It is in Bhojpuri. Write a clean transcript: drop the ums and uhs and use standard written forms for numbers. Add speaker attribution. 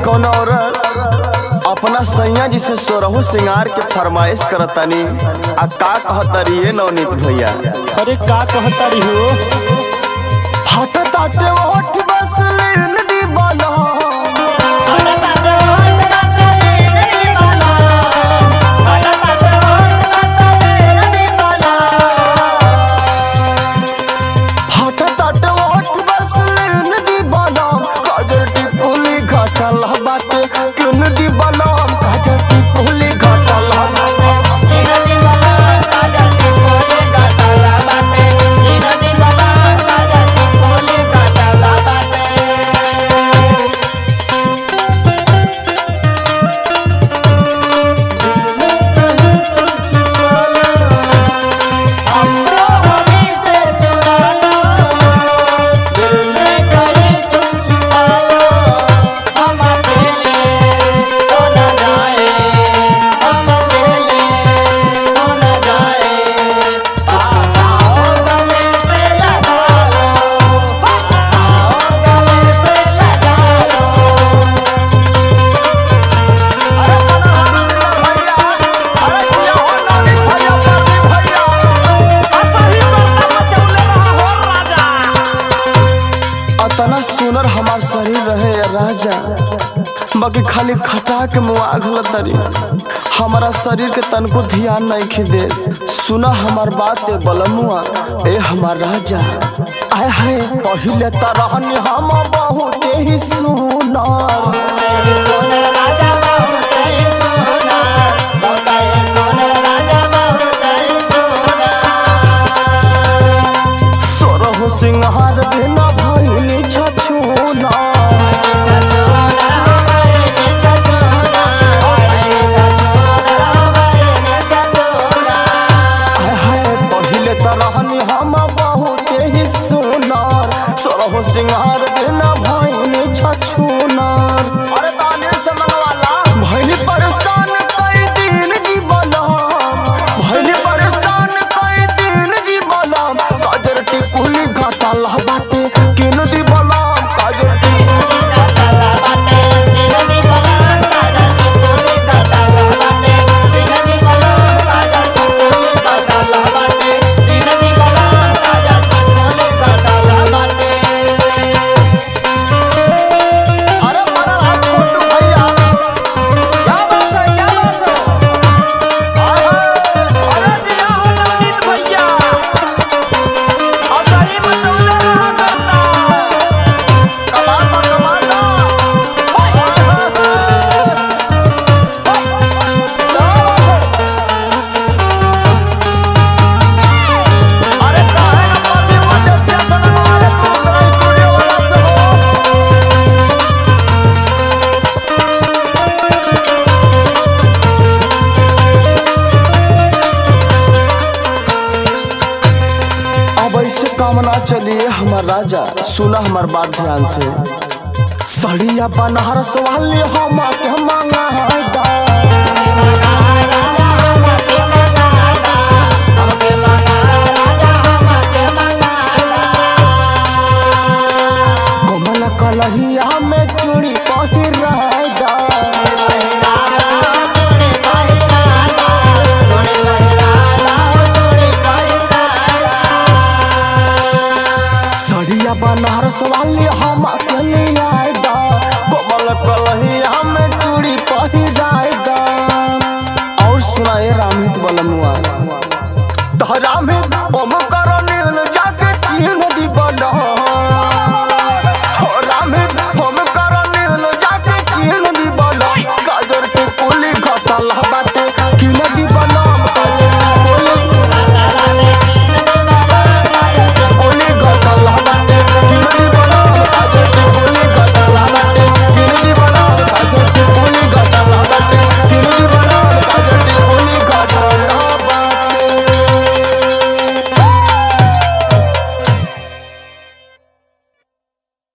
Speaker 1: कौन औरत अपना सैया जी से सोरहु सिंगार के फरमाइश करतानी आ का कहतरी ये नवनीत भैया।
Speaker 2: अरे का कहतारी हो?
Speaker 1: हट ताटे ओठ बस लेन दी बाला सुनर हमार शरीर रहे राजा, बाकी खाली खटा के मुआ घलतरी हमारा शरीर के तनको ध्यान नहीं खिदे। सुना हमार बात बलमुआ ए हमार राजा। आय हाय पहिले तरहनी हम बहुत ही सुनर सोरहु सिंगार बिना भइली छछूना सिंगार बिना भइनी छछूनर। अरे ताने से मंगवाला भइनी परेशान कई दिन जीवनम, भइनी परेशान कई दिन जीवनम। काजर टिकुली घाटाल बाटे किन दी बलम, काजर टिकुली घाटाल बाटे किन दी बलम, काजर टिकुली घाटाल बाटे किन दी बलम, काजर टिकुली घाटाल बाटे किन दी बलम, काजर टिकुली घाटाल बाटे। कामना चलिए हमार राजा, सुना हमार बात ध्यान से। सड़िया बनारस वाली हम के मंगादा, कोमल कलहिया में चूड़ी पहिरादा, बनारस वाली